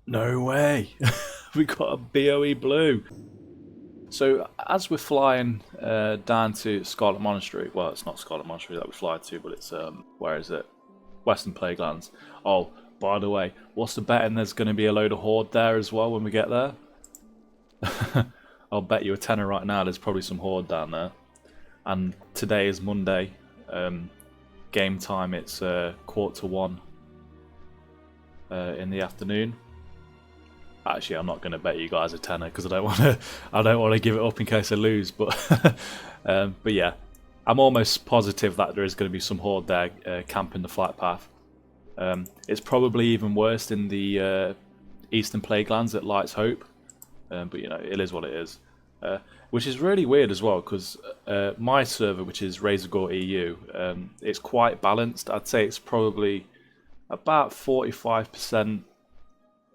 No way! We got a BOE blue. So as we're flying down to Scarlet Monastery, well, it's not Scarlet Monastery that we fly to, but it's where is it? Western Playgrounds. Oh, by the way, what's the betting? There's going to be a load of horde there as well when we get there. I'll bet you a tenner right now. There's probably some horde down there. And today is Monday. Game time. It's 1:45 in the afternoon. Actually, I'm not going to bet you guys a tenner because I don't want to. I don't want to give it up in case I lose. But but yeah, I'm almost positive that there is going to be some horde there camping the flight path. It's probably even worse in the Eastern Playgrounds at Light's Hope. But you know, it is what it is. Which is really weird as well because my server, which is Razorgore EU, it's quite balanced. I'd say it's probably about 45%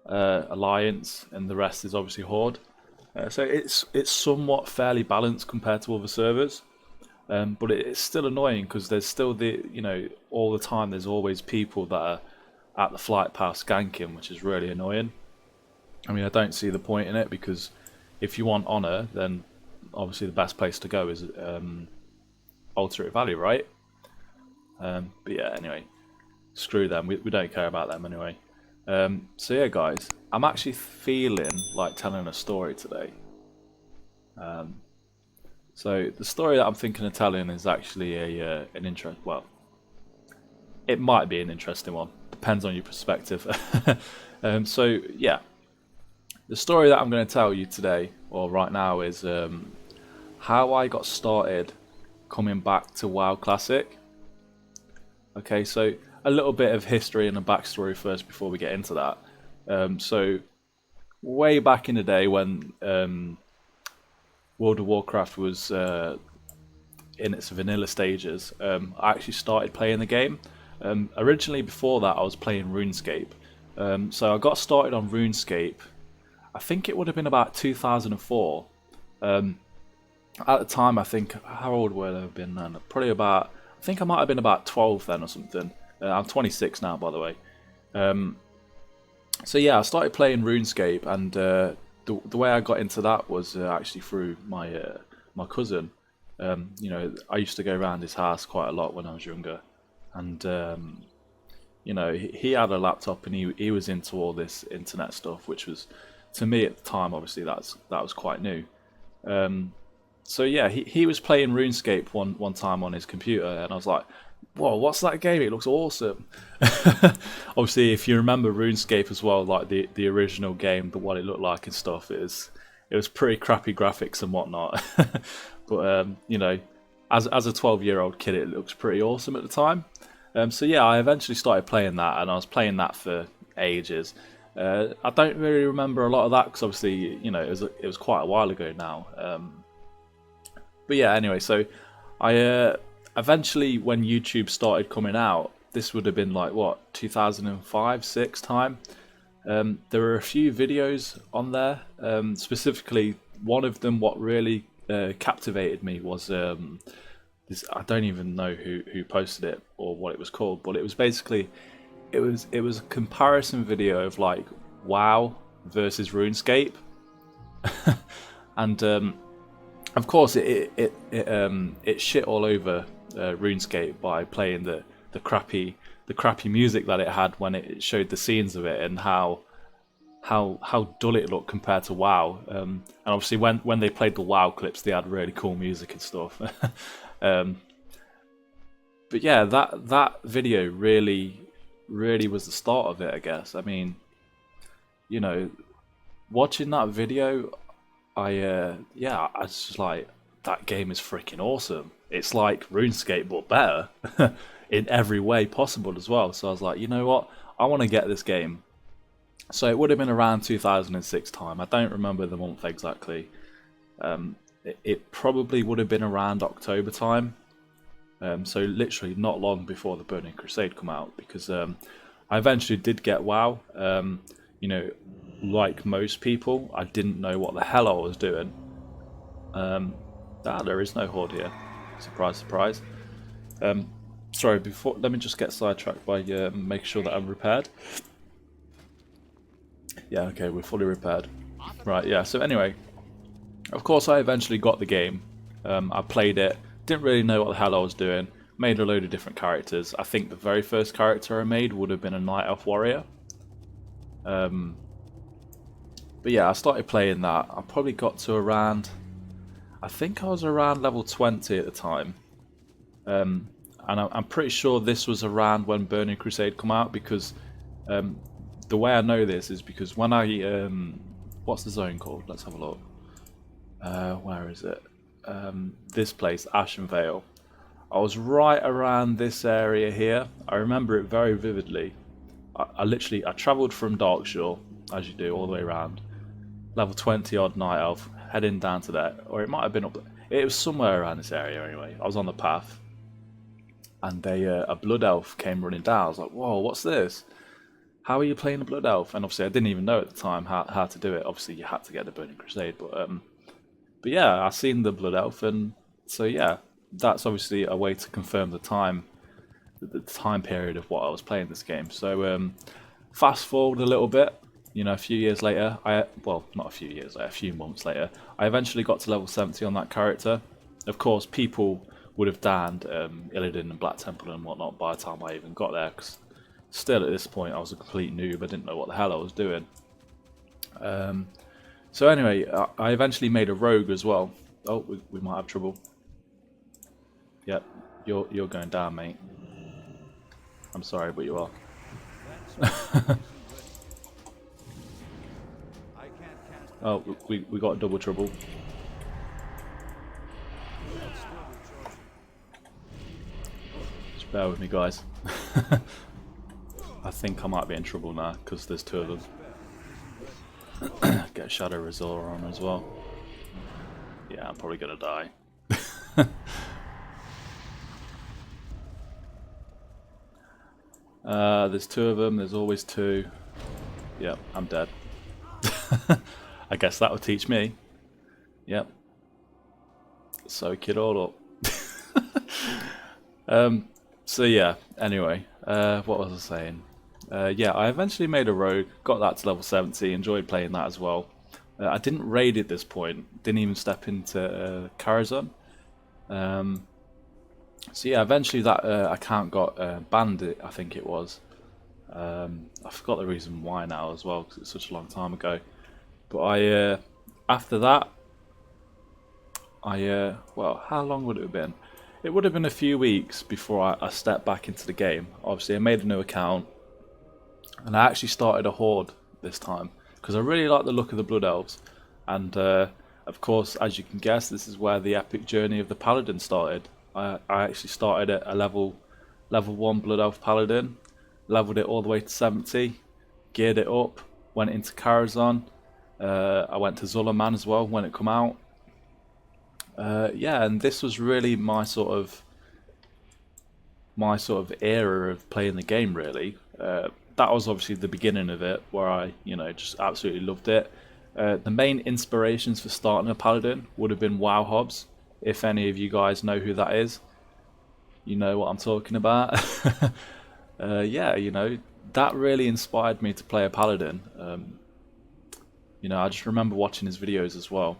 Alliance, and the rest is obviously Horde. So it's somewhat fairly balanced compared to other servers. But it's still annoying because there's still all the time there's always people that are at the flight path skanking, which is really annoying. I mean, I don't see the point in it because if you want honor, then obviously the best place to go is Alternate Valley, right? But yeah, anyway, screw them. We don't care about them anyway. So yeah, guys, I'm actually feeling like telling a story today. So the story that I'm thinking of telling is actually an interest. Well, it might be an interesting one. Depends on your perspective. So yeah, the story that I'm going to tell you today, or right now, is how I got started coming back to WoW Classic. Okay, so a little bit of history and a backstory first before we get into that. So way back in the day when World of Warcraft was in its vanilla stages, I actually started playing the game. Originally, before that, I was playing RuneScape. So I got started on RuneScape. I think it would have been about 2004. At the time, I think, how old would I have been then? Probably about, I think I might have been about 12 then or something. I'm 26 now, by the way. So yeah, I started playing RuneScape, and the way I got into that was actually through my cousin. I used to go around his house quite a lot when I was younger, and he had a laptop and he was into all this internet stuff, which was, to me at the time, obviously that was quite new. So yeah, he was playing RuneScape one time on his computer, and I was like, "Whoa, what's that game? It looks awesome!" Obviously, if you remember RuneScape as well, like the original game, what it looked like and stuff, it was pretty crappy graphics and whatnot. But as a 12-year-old kid, it looks pretty awesome at the time. So yeah, I eventually started playing that, and I was playing that for ages. I don't really remember a lot of that because obviously, it was quite a while ago now. But yeah, anyway, so I eventually, when YouTube started coming out, this would have been like what, 2005, 6 time. There were a few videos on there. Specifically, one of them, what really captivated me was this. I don't even know who posted it or what it was called, but it was basically it was a comparison video of like WoW versus RuneScape, and of course it shit all over RuneScape by playing the crappy music that it had when it showed the scenes of it, and how dull it looked compared to WoW. And obviously when they played the WoW clips, they had really cool music and stuff. But yeah, that video really was the start of it, I guess. I mean, watching that video, I was just like, that game is freaking awesome. It's like RuneScape but better in every way possible as well. So I was like, you know what? I want to get this game. So it would have been around 2006 time. I don't remember the month exactly. It probably would have been around October time. So literally not long before the Burning Crusade come out, because I eventually did get WoW. Like most people, I didn't know what the hell I was doing. There is no horde here. Surprise, surprise. Sorry, let me just get sidetracked by making sure that I'm repaired. Yeah, okay, we're fully repaired. Right, yeah, so anyway, of course I eventually got the game. I played it, didn't really know what the hell I was doing, made a load of different characters. I think the very first character I made would have been a Night Elf Warrior. But yeah, I started playing that. I probably got to around, I think I was around level 20 at the time. And I'm pretty sure this was around when Burning Crusade come out, because the way I know this is because when I what's the zone called? Let's have a look. Where is it? This place, Ashen Vale. I was right around this area here. I remember it very vividly. I travelled from Darkshore, as you do, all the way around. Level 20 odd Night Elf, heading down to there. Or it might have been up there. It was somewhere around this area anyway. I was on the path. And a Blood Elf came running down. I was like, whoa, what's this? How are you playing a Blood Elf? And obviously I didn't even know at the time how to do it. Obviously you had to get the Burning Crusade. But yeah, I seen the Blood Elf, and so yeah, that's obviously a way to confirm the time period of what I was playing this game. So fast forward a little bit, you know, a few years later, well, not a few years later, a few months later, I eventually got to level 70 on that character. Of course, people would have damned Illidan and Black Temple and whatnot by the time I even got there, because still at this point I was a complete noob. I didn't know what the hell I was doing. So anyway, I eventually made a rogue as well. Oh, we might have trouble. Yep, you're going down, mate. I'm sorry, but you are. Oh, we got double trouble. Just bear with me, guys. I think I might be in trouble now because there's two of them. Get Shadow Resort on as well. Yeah, I'm probably gonna die. There's two of them, there's always two. Yep, I'm dead. I guess that would teach me. Yep. Soak it all up. So yeah, anyway, what was I saying? Yeah, I eventually made a rogue, got that to level 70, enjoyed playing that as well. I didn't raid at this point, didn't even step into Karazhan. So yeah, eventually that account got banned, I think it was. I forgot the reason why now as well, because it's such a long time ago. But after that, well, how long would it have been? It would have been a few weeks before I stepped back into the game. Obviously, I made a new account, and I actually started a horde this time, because I really like the look of the Blood Elves. And of course, as you can guess, this is where the epic journey of the Paladin started. I actually started at a level 1 Blood Elf Paladin, leveled it all the way to 70, geared it up, went into Karazhan. I went to Zul'Aman as well when it come out. Yeah, and this was really my sort of era of playing the game, really. That was obviously the beginning of it, where I, just absolutely loved it. The main inspirations for starting a Paladin would have been WoW Hobbs. If any of you guys know who that is, you know what I'm talking about. Yeah, that really inspired me to play a Paladin. I just remember watching his videos as well.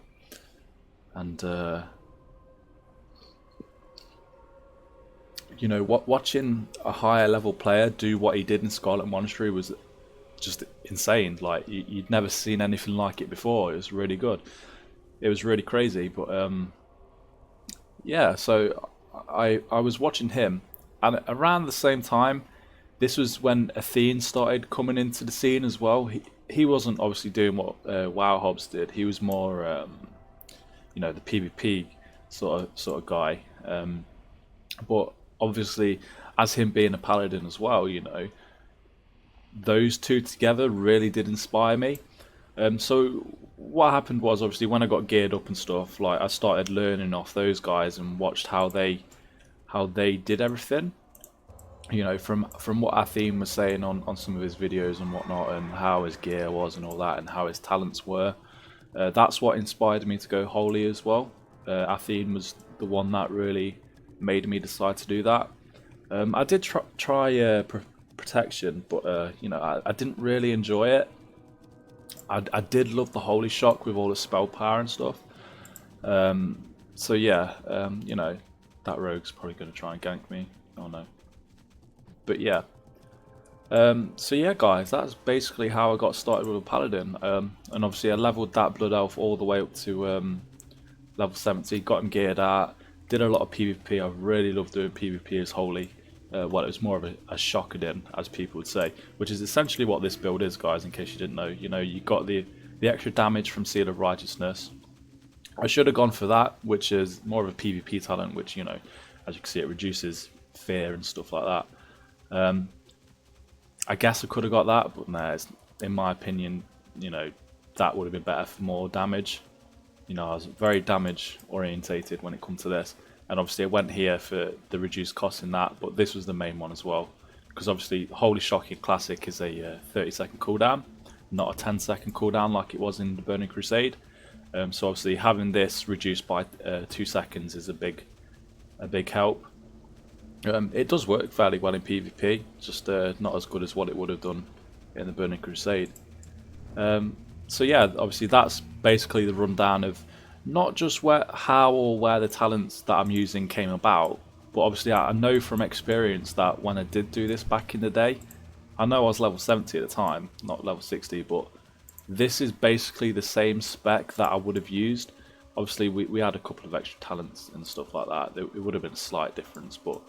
And, watching a higher level player do what he did in Scarlet Monastery was just insane. Like, you'd never seen anything like it before. It was really good. It was really crazy. But, yeah, so I was watching him. And around the same time, this was when Athene started coming into the scene as well. He wasn't obviously doing what WoW Hobbs did. He was more, the PvP sort of guy. But obviously, as him being a paladin as well, those two together really did inspire me. So what happened was, obviously, when I got geared up and stuff, like, I started learning off those guys and watched how they did everything. From what Athene was saying on some of his videos and whatnot, and how his gear was and all that, and how his talents were. That's what inspired me to go holy as well. Athene was the one that really made me decide to do that. I did try protection, but I didn't really enjoy it. I did love the Holy Shock with all the spell power and stuff. So yeah, you know, that rogue's probably going to try and gank me. Oh no. But yeah. So yeah, guys, that's basically how I got started with a Paladin. And obviously I leveled that Blood Elf all the way up to level 70, got him geared out, did a lot of PvP. I really love doing PvP as Holy. Well, it was more of a Shockadin, as people would say, which is essentially what this build is, guys, in case you didn't know. You know, you got the extra damage from Seal of Righteousness. I should have gone for that, which is more of a PvP talent, which, you know, as you can see, it reduces fear and stuff like that. I guess I could have got that, but no, in my opinion, you know, that would have been better for more damage. You know, I was very damage orientated when it comes to this. And obviously I went here for the reduced cost in that, but this was the main one as well. Because obviously Holy Shock in Classic is a 30-second cooldown, not a 10-second cooldown like it was in the Burning Crusade. So obviously having this reduced by 2 seconds is a big help. It does work fairly well in PvP, just not as good as what it would have done in the Burning Crusade. So yeah, obviously that's basically the rundown of not just how or where the talents that I'm using came about, but obviously I know from experience that when I did do this back in the day, I know I was level 70 at the time, not level 60, but this is basically the same spec that I would have used. Obviously we had a couple of extra talents and stuff like that. It would have been a slight difference, but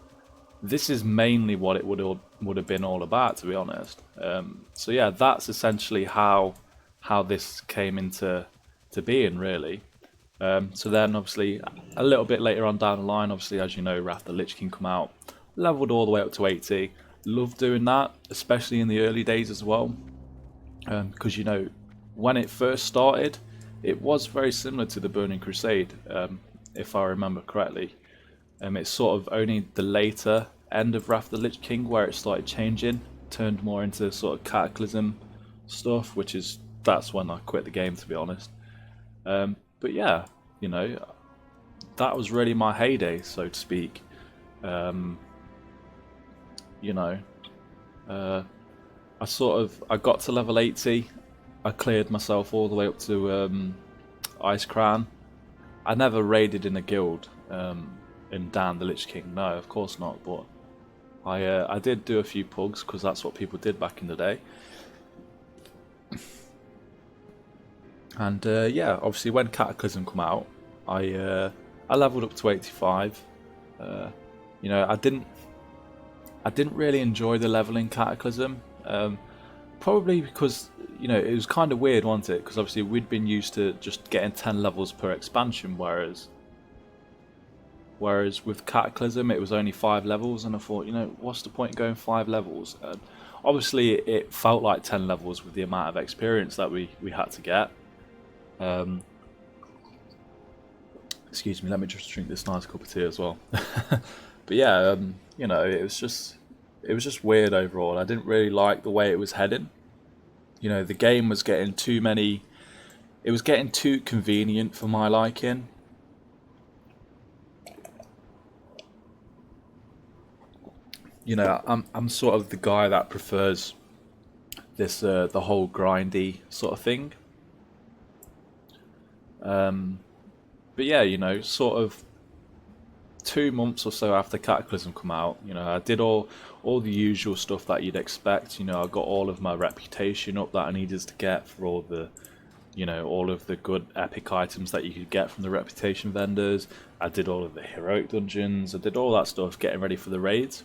this is mainly what it would have been all about, to be honest. So yeah, that's essentially how this came into being, really. So then obviously a little bit later on down the line, obviously, as you know, Wrath the Lich King come out, leveled all the way up to 80. Loved doing that, especially in the early days as well, because you know, when it first started, it was very similar to the Burning Crusade, if I remember correctly. It's sort of only the later end of Wrath the Lich King where it started changing, turned more into sort of Cataclysm stuff, that's when I quit the game, to be honest. But yeah, you know, that was really my heyday, so to speak. You know, I got to level 80. I cleared myself all the way up to Ice Crown. I never raided in a guild in Dan the Lich King. No, of course not. But I did do a few pugs because that's what people did back in the day. And yeah, obviously when Cataclysm come out, I leveled up to 85. You know, I didn't really enjoy the leveling Cataclysm. Probably because, you know, it was kind of weird, wasn't it? Because obviously we'd been used to just getting 10 levels per expansion, whereas with Cataclysm it was only 5 levels, and I thought, you know, what's the point in going 5 levels? Obviously it felt like 10 levels with the amount of experience that we had to get. Excuse me, let me just drink this nice cup of tea as well. But yeah, you know, it was just weird overall. I didn't really like the way it was heading. You know, the game was getting it was getting too convenient for my liking. You know, I'm sort of the guy that prefers this the whole grindy sort of thing. But yeah, you know, sort of 2 months or so after Cataclysm come out, you know, I did all the usual stuff that you'd expect. You know, I got all of my reputation up that I needed to get for all the, you know, all of the good epic items that you could get from the reputation vendors. I did all of the heroic dungeons. I did all that stuff, getting ready for the raids.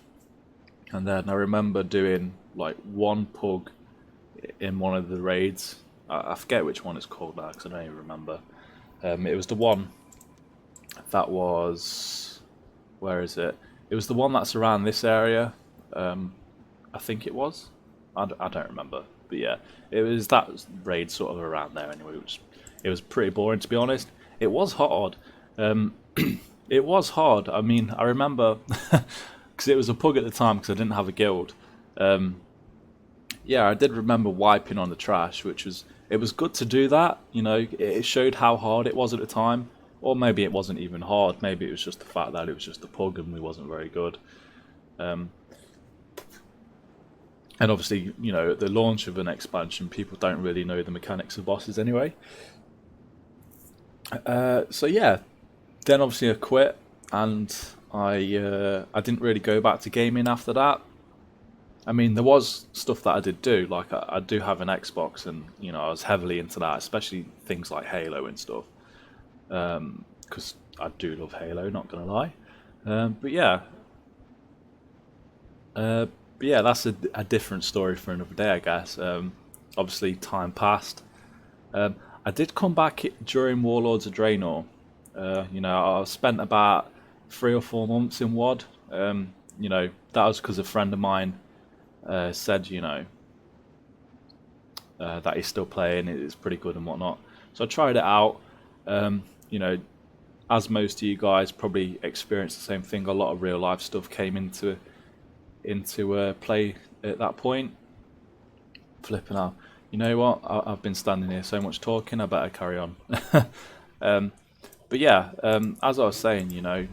And then I remember doing like one pug in one of the raids. I forget which one it's called now because I don't even remember. It was the one that was, where is it? It was the one that's around this area. I think it was. I don't remember, but yeah, it was that raid sort of around there anyway. It was pretty boring, to be honest. It was hard. It was hard. I mean, I remember because it was a pug at the time because I didn't have a guild. Yeah, I did remember wiping on the trash, it was good to do that. You know, it showed how hard it was at the time. Or maybe it wasn't even hard. Maybe it was just the fact that it was just a pug and we wasn't very good. And And obviously, you know, at the launch of an expansion, people don't really know the mechanics of bosses anyway. So yeah, then obviously I quit, and I didn't really go back to gaming after that. I mean, there was stuff that I did do, like I do have an Xbox, and you know, I was heavily into that, especially things like Halo and stuff, because I do love Halo, not gonna lie. But yeah, that's a different story for another day, I guess. Obviously, time passed. I did come back during Warlords of Draenor. You know, I spent about 3 or 4 months in WoD. You know, that was because a friend of mine said, you know, that he's still playing, it's pretty good and whatnot. So I tried it out. You know, as most of you guys probably experienced the same thing, a lot of real life stuff came into play at that point. Flipping out. You know what? I've been standing here so much talking, I better carry on. But yeah, as I was saying, you know,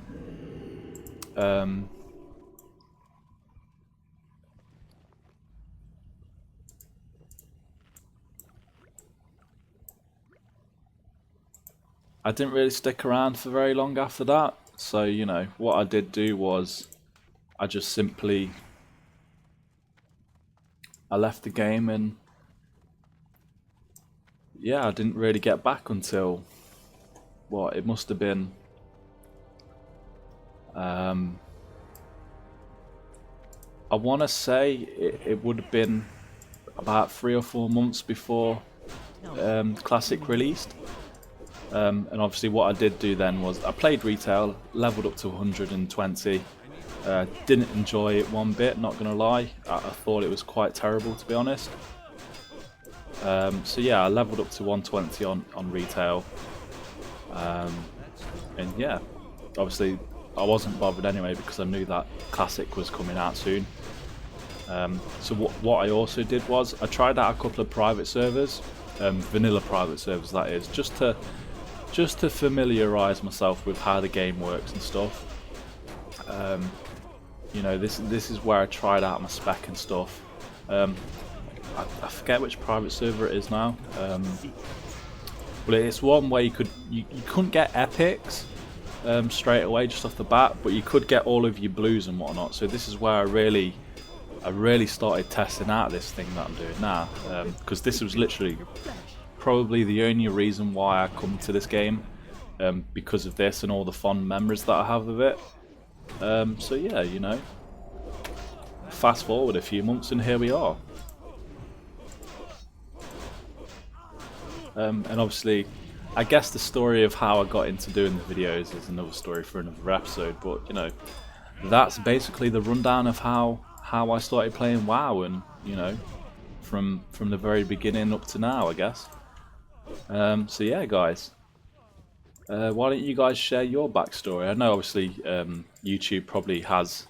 I didn't really stick around for very long after that. So, you know, what I did do was I just simply I left the game, and yeah, I didn't really get back until what it must have been I want to say it would have been about 3 or 4 months before Classic released. And obviously what I did do then was I played retail, leveled up to 120. Didn't enjoy it one bit, not gonna lie. I thought it was quite terrible, to be honest. So yeah, I leveled up to 120 on retail. And yeah, obviously I wasn't bothered anyway because I knew that Classic was coming out soon. So what I also did was I tried out a couple of private servers, vanilla private servers that is, just to familiarise myself with how the game works and stuff. You know, this is where I tried out my spec and stuff. I forget which private server it is now. But it's one where you couldn't get epics straight away just off the bat, but you could get all of your blues and whatnot. So this is where I really started testing out this thing that I'm doing now, because this was literally probably the only reason why I come to this game, because of this and all the fond memories that I have of it. So yeah, you know, fast forward a few months and here we are. And obviously, I guess the story of how I got into doing the videos is another story for another episode, but you know, that's basically the rundown of how I started playing WoW, and you know, from the very beginning up to now, I guess. So yeah, guys, why don't you guys share your backstory? I know obviously YouTube probably has,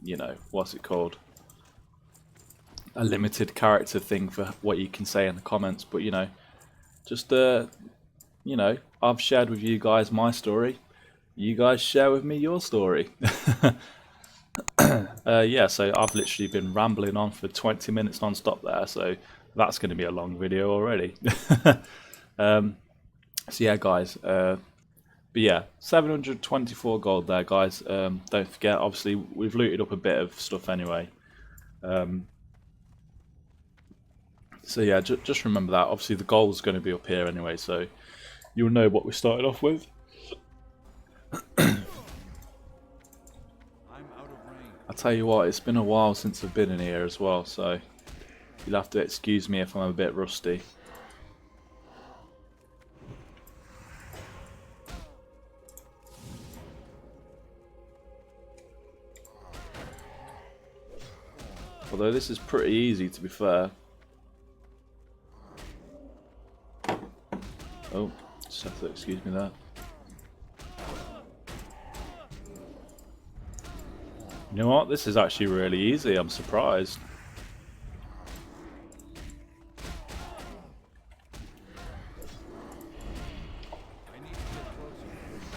you know, what's it called? A limited character thing for what you can say in the comments, but you know, just you know, I've shared with you guys my story. You guys share with me your story. Yeah, so I've literally been rambling on for 20 minutes non-stop there, so that's going to be a long video already. So yeah, guys, but yeah, 724 gold there, guys. Don't forget, obviously, we've looted up a bit of stuff anyway. So yeah, just remember that. Obviously, the goal's going to be up here anyway, so you'll know what we started off with. I tell you what, it's been a while since I've been in here as well, so you'll have to excuse me if I'm a bit rusty. Although this is pretty easy, to be fair. Oh, just have to excuse me there. You know what? This is actually really easy. I'm surprised.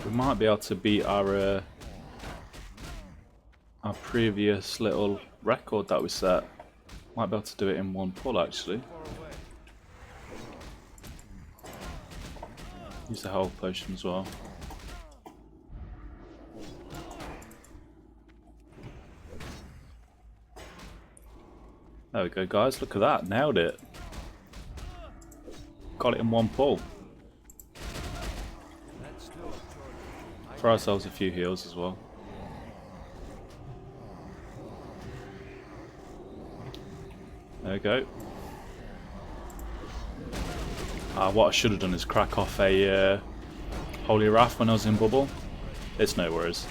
We might be able to beat our our previous little record that we set. Might be able to do it in one pull actually. Use the health potion as well. There we go, guys. Look at that. Nailed it. Got it in one pull. Throw ourselves a few heals as well. There we go. What I should have done is crack off a Holy Wrath when I was in bubble. It's no worries.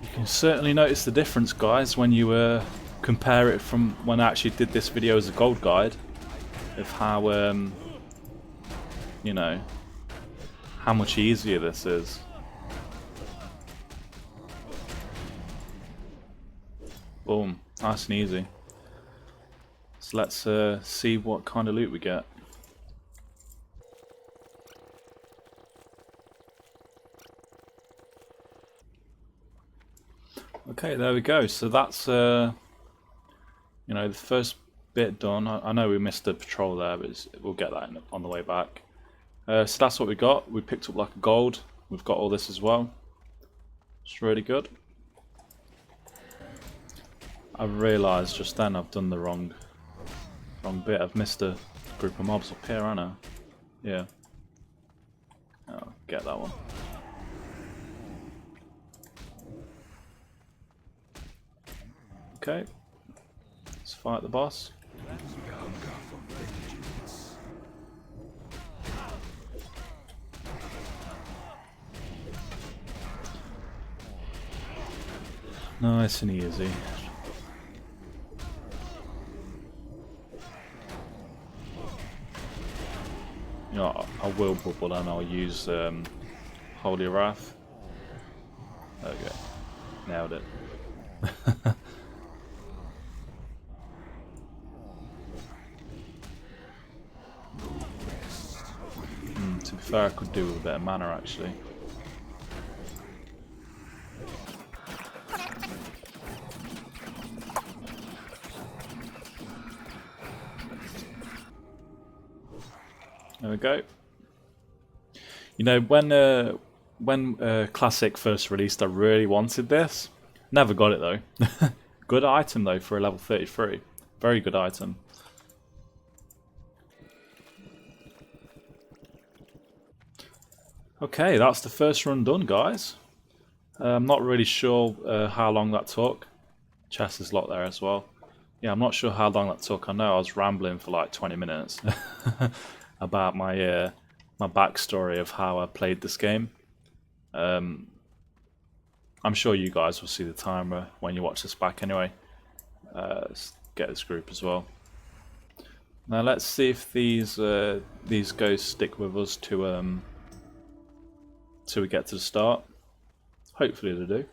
You can certainly notice the difference, guys, when you compare it from when I actually did this video as a gold guide, of how you know, how much easier this is. Boom, nice and easy. So let's see what kind of loot we get. Okay, there we go. So that's you know, the first bit done. I know we missed the patrol there, but we'll get that on the way back. So that's what we got. We picked up like a gold. We've got all this as well. It's really good. I've realised just then I've done the wrong bit. I've missed a group of mobs up here, haven't I? Yeah. I'll get that one. Okay. Let's fight the boss. Nice and easy. You know, I will bubble and I'll use Holy Wrath. There we go. Nailed it. To be fair, I could do with a bit of mana actually. There we go. You know, when Classic first released, I really wanted this. Never got it though. Good item though for a level 33. Very good item. Okay, that's the first run done, guys. I'm not really sure how long that took. Chest is locked there as well. Yeah, I'm not sure how long that took. I know I was rambling for like 20 minutes about my my backstory of how I played this game. I'm sure you guys will see the timer when you watch this back anyway. Let's get this group as well. Now let's see if these ghosts stick with us to till we get to the start. Hopefully they do.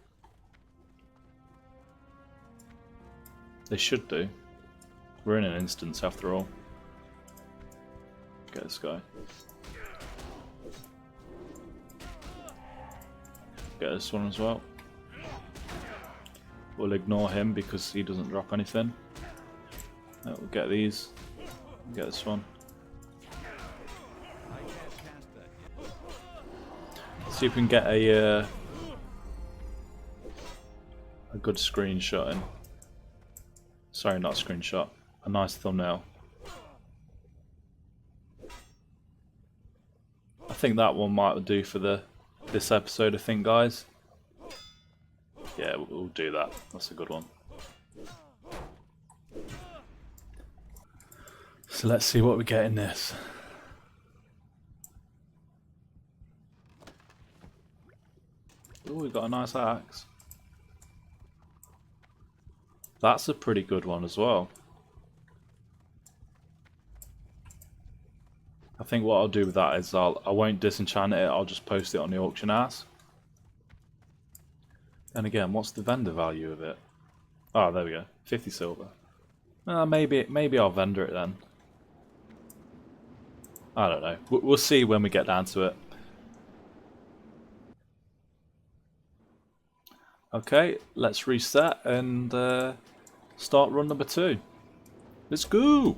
They should do. We're in an instance after all. Get this guy. Get this one as well. We'll ignore him because he doesn't drop anything. We'll get these. Get this one. See if we can get a good screenshot in. Sorry, not a screenshot. A nice thumbnail. I think that one might do for this episode, I think, guys. Yeah, we'll do that. That's a good one. So let's see what we get in this. Oh, we've got a nice axe. That's a pretty good one as well. I think what I'll do with that is I won't disenchant it, I'll just post it on the auction house. And again, what's the vendor value of it? Oh, there we go, 50 silver. Maybe I'll vendor it then. I don't know. We'll see when we get down to it. Okay, let's reset and start run number 2. Let's go!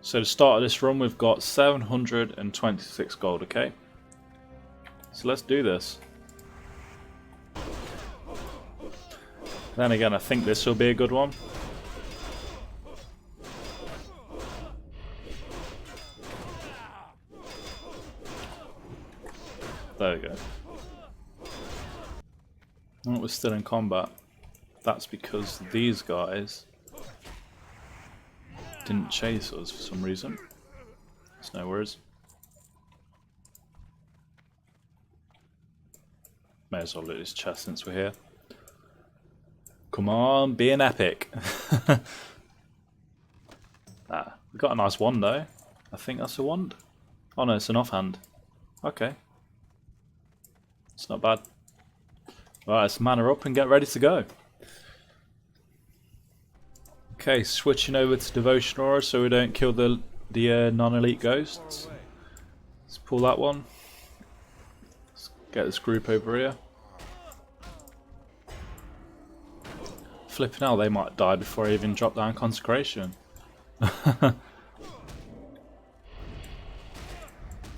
So to start this run, we've got 726 gold, okay? So let's do this. Then again, I think this will be a good one. There we go. Oh, we're still in combat. That's because these guys didn't chase us for some reason. It's no worries. May as well loot this chest since we're here. Come on, be an epic. Ah, we got a nice wand though. I think that's a wand. Oh no, it's an offhand. Okay. It's not bad. Right, let's manner up and get ready to go. Okay, switching over to Devotion Aura so we don't kill the non-elite ghosts. Let's pull that one. Let's get this group over here. Flipping hell, they might die before I even drop down Consecration.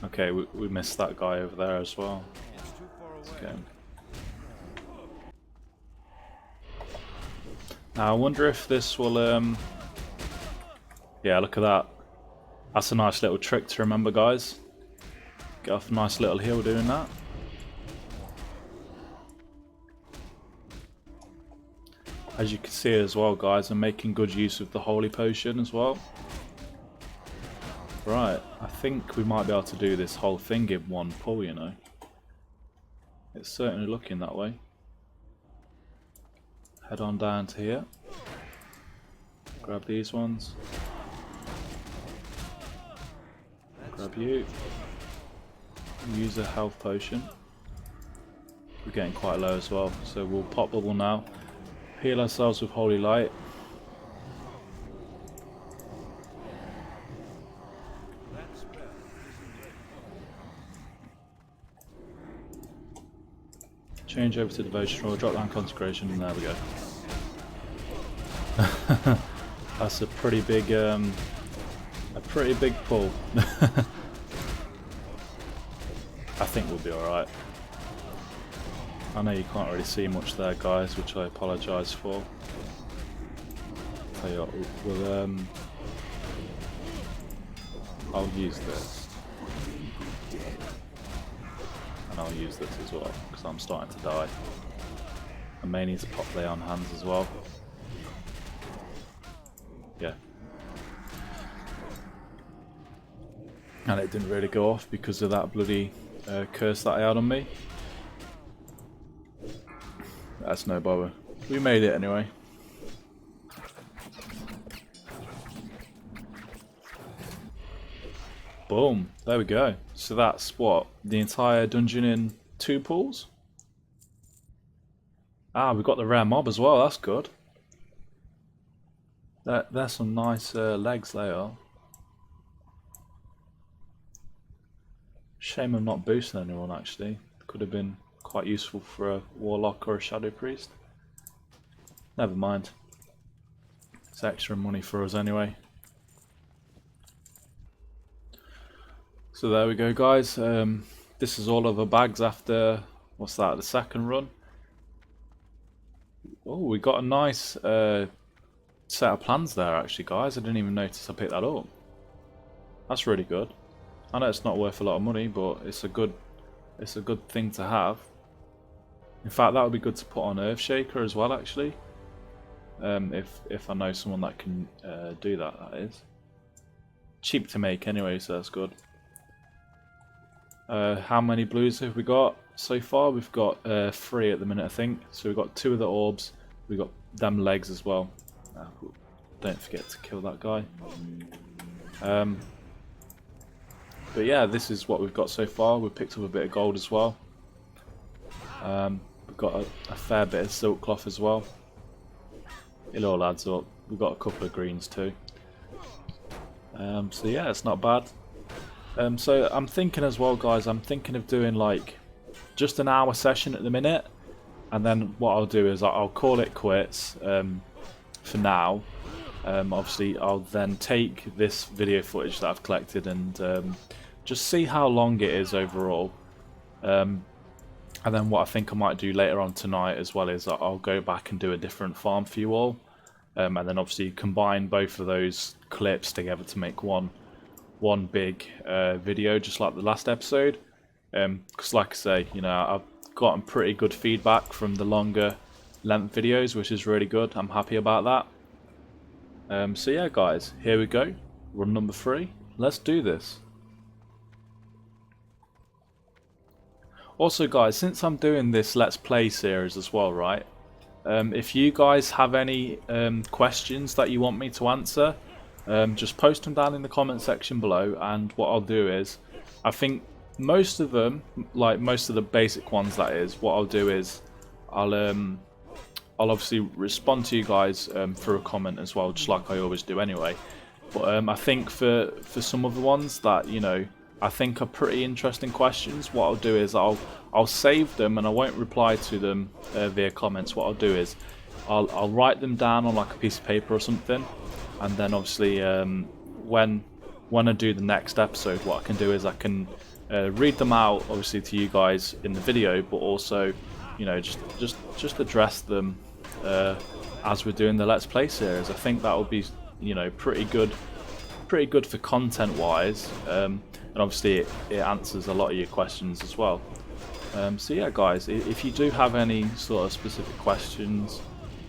Okay, we missed that guy over there as well. Okay. Now I wonder if this will yeah, look at that. That's a nice little trick to remember, guys. Get off a nice little heal doing that. As you can see as well, guys, I'm making good use of the Holy Potion as well. Right, I think we might be able to do this whole thing in one pull, you know. It's certainly looking that way. Head on down to here. Grab these ones. Grab you. Use a health potion. We're getting quite low as well, so we'll pop bubble now. Heal ourselves with Holy Light. Change over to Devotion Aura, drop down Consecration, and there we go. That's a pretty big pull. I think we'll be alright. I know you can't really see much there, guys, which I apologise for. Tell you what, we'll I'll use this. And I'll use this as well, because I'm starting to die. I may need to pop lay on hands as well. Yeah. And it didn't really go off because of that bloody curse that I had on me. That's no bother. We made it anyway. Boom. There we go. So that's what? The entire dungeon in 2 pulls? Ah, we've got the rare mob as well. That's good. There's some nice legs there. Shame I'm not boosting anyone actually. Could have been quite useful for a warlock or a shadow priest. Never mind. It's extra money for us anyway. So there we go, guys. This is all of the bags after, what's that, the second run. Oh, we got a nice set of plans there actually, guys. I didn't even notice I picked that up. That's really good. I know it's not worth a lot of money, but it's a good thing to have. In fact, that would be good to put on Earthshaker as well, actually. If I know someone that can do that, that is. Cheap to make anyway, so that's good. How many blues have we got so far? We've got 3 at the minute, I think. So we've got 2 of the orbs. We've got them legs as well. Don't forget to kill that guy. But yeah, this is what we've got so far. We've picked up a bit of gold as well. We've got a fair bit of silk cloth as well. It all adds up. We've got a couple of greens too. So yeah, it's not bad. So I'm thinking as well, guys, I'm thinking of doing like just an hour session at the minute. And then what I'll do is I'll call it quits for now. Obviously, I'll then take this video footage that I've collected and just see how long it is overall. And then what I think I might do later on tonight as well is I'll go back and do a different farm for you all. And then obviously combine both of those clips together to make one big video, just like the last episode. Because like I say, you know, I've gotten pretty good feedback from the longer length videos, which is really good. I'm happy about that. So yeah, guys, here we go. Run number 3. Let's do this. Also, guys, since I'm doing this Let's Play series as well, right? If you guys have any questions that you want me to answer, just post them down in the comment section below, and what I'll do is, I think most of them, like most of the basic ones that is, what I'll do is I'll obviously respond to you guys through a comment as well, just like I always do anyway. But I think for some of the ones that, you know, I think are pretty interesting questions, what I'll do is I'll save them and I won't reply to them via comments. What I'll do is I'll write them down on like a piece of paper or something, and then obviously when I do the next episode, what I can do is I can read them out obviously to you guys in the video, but also, you know, just address them as we're doing the Let's Play series. I think that would be, you know, pretty good for content wise, and obviously it answers a lot of your questions as well. So yeah, guys, if you do have any sort of specific questions,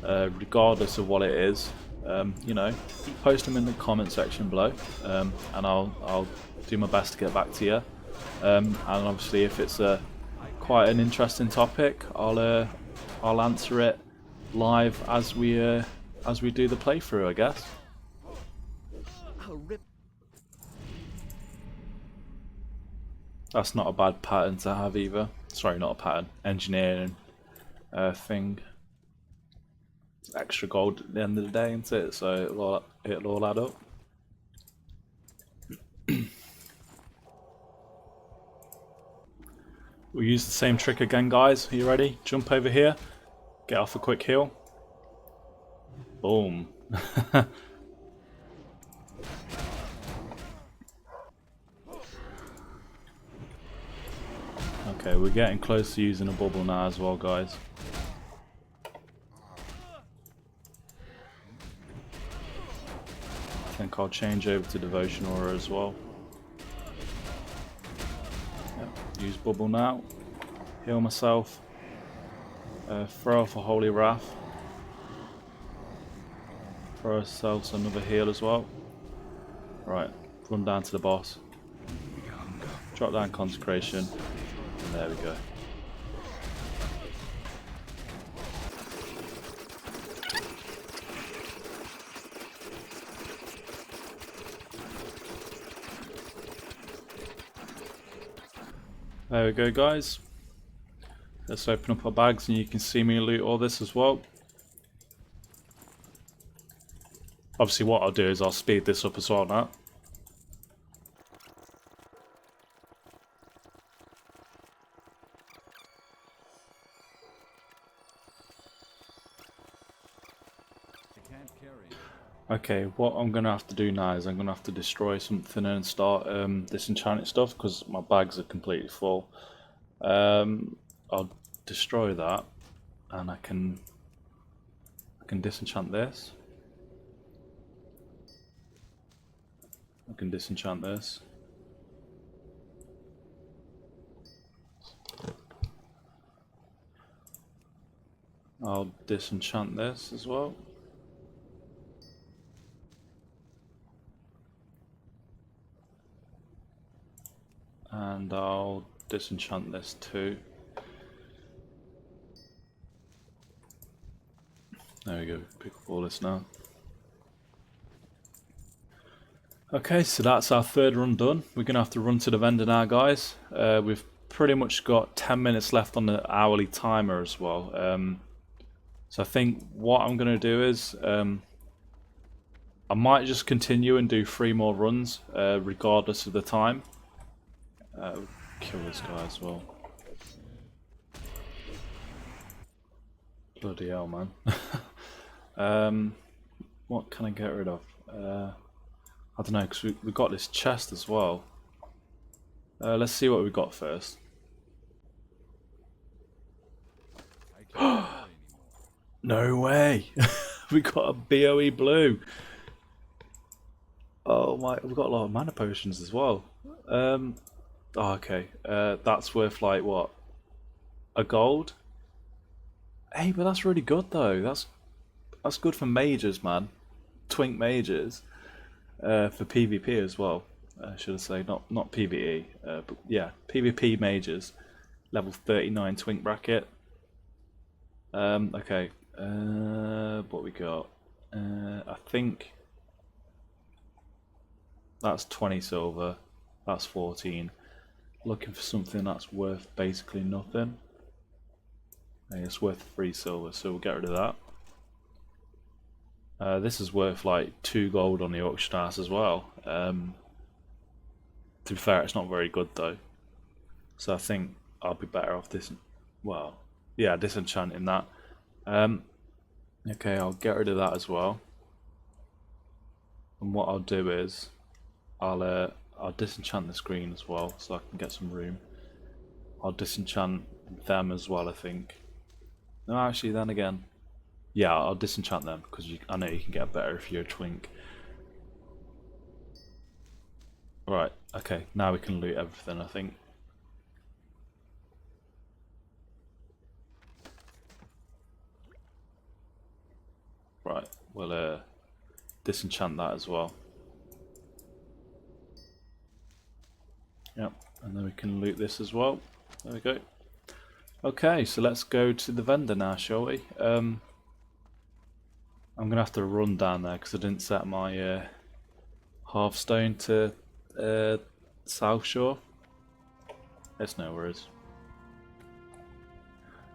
regardless of what it is, you know, post them in the comment section below, and I'll do my best to get back to you. And obviously, if it's quite an interesting topic, I'll answer it live as we do the playthrough, I guess. That's not a bad pattern to have either. Sorry, not a pattern. Engineering thing. It's extra gold at the end of the day, isn't it? So it'll all add up. We'll use the same trick again, guys. Are you ready? Jump over here. Get off a quick heal. Boom. Okay, we're getting close to using a bubble now as well, guys. I think I'll change over to Devotion Aura as well. Yep, use bubble now. Heal myself. Throw off a Holy Wrath. Throw ourselves another heal as well. Right, run down to the boss. Drop down Consecration. And there we go. There we go, guys. Let's open up our bags and you can see me loot all this as well. Obviously what I'll do is I'll speed this up as well now. Okay, what I'm going to have to do now is I'm going to have to destroy something and start disenchanting stuff because my bags are completely full. I'll destroy that and I can disenchant this. I can disenchant this. I'll disenchant this as well. And I'll disenchant this too. There we go, pick up all this now. Okay, so that's our third run done. We're going to have to run to the vendor now, guys. We've pretty much got 10 minutes left on the hourly timer as well. So I think what I'm going to do is I might just continue and do 3 more runs regardless of the time. Kill this guy as well. Bloody hell, man. What can I get rid of? I don't know, because we've got this chest as well. Let's see what we got first. No way! We got a BOE blue! Oh my, we've got a lot of mana potions as well. Oh, okay, that's worth like what? A gold? Hey, but that's really good though. That's good for mages, man. Twink mages. For PvP as well. Should I say not PvE, but yeah, PvP mages. Level 39 twink bracket. Okay. What we got? I think that's 20 silver. That's 14. Looking for something that's worth basically nothing. It's worth 3 silver, so we'll get rid of that. This is worth like 2 gold on the auction house as well. To be fair, it's not very good though. So I think I'll be better off disenchanting that. Okay, I'll get rid of that as well. And what I'll do is I'll disenchant the screen as well, so I can get some room. I'll disenchant them as well, I think. No, actually, then again, yeah, I'll disenchant them because I know you can get better if you're a twink. Right, okay, now we can loot everything, I think. Right, we'll disenchant that as well. Yep, and then we can loot this as well. There we go. Okay, so let's go to the vendor now, shall we? I'm gonna have to run down there because I didn't set my Hearthstone to South Shore. It's no worries.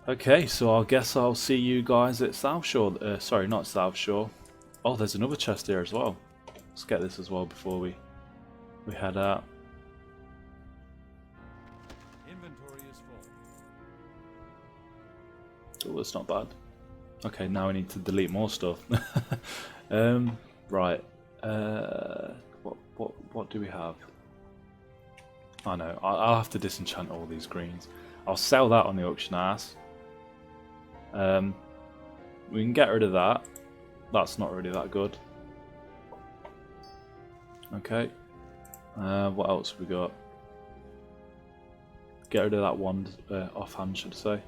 Okay, so I guess I'll see you guys at South Shore. Sorry, not South Shore. Oh, there's another chest here as well. Let's get this as well before we head out. Inventory is full. Oh, that's not bad. Okay, now we need to delete more stuff. Right. What do we have? I know. I'll have to disenchant all these greens. I'll sell that on the auction house. We can get rid of that. That's not really that good. Okay. What else have we got? Get rid of that one offhand, should I say.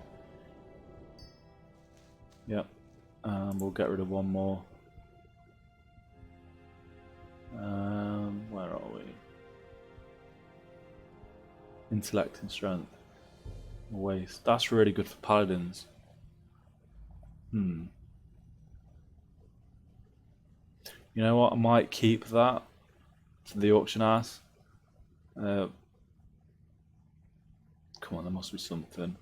Yep. We'll get rid of one more. Where are we? Intellect and strength. Waste. That's really good for paladins. You know what? I might keep that for the auction house. Come on, there must be something.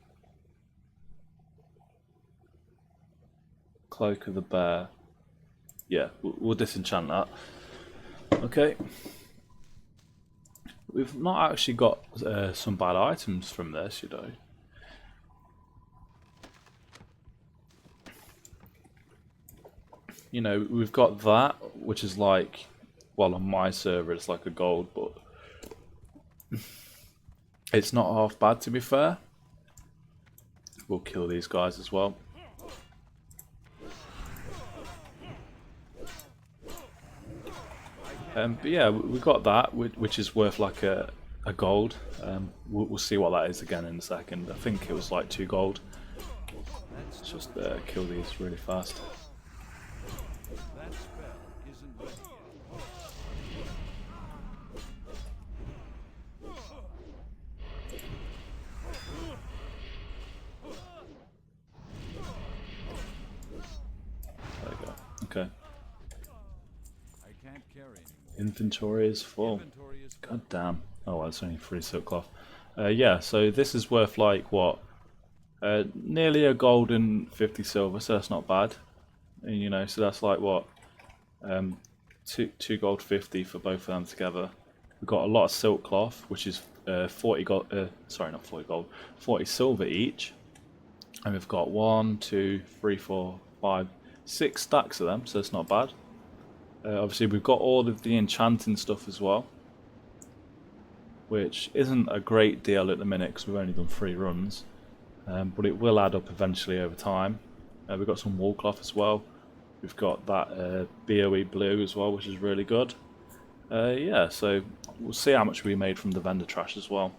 Cloak of the Bear. Yeah, we'll disenchant that. Okay. We've not actually got some bad items from this, you know. You know, we've got that, which is like, well, on my server it's like a gold, but it's not half bad, to be fair. We'll kill these guys as well. But yeah, we got that, which is worth like a gold. We'll see what that is again in a second. I think it was like 2 gold. Let's just kill these really fast. That spell isn't ready There we go. Okay. I can't carry anymore. Inventory is full. Inventory is full. God damn. Oh, well, it's only 3 silk cloth. Yeah, so this is worth like what? Nearly a gold and 50 silver, so that's not bad. And, you know, so that's like what? Two gold 50 for both of them together. We've got a lot of silk cloth, which is 40 gold. Sorry, not 40 gold. 40 silver each. And we've got 1, 2, 3, 4, 5, 6 stacks of them, so it's not bad. Obviously, we've got all of the enchanting stuff as well, which isn't a great deal at the minute because we've only done 3 runs, but it will add up eventually over time. We've got some wool cloth as well. We've got that BOE blue as well, which is really good. Yeah, so we'll see how much we made from the vendor trash as well.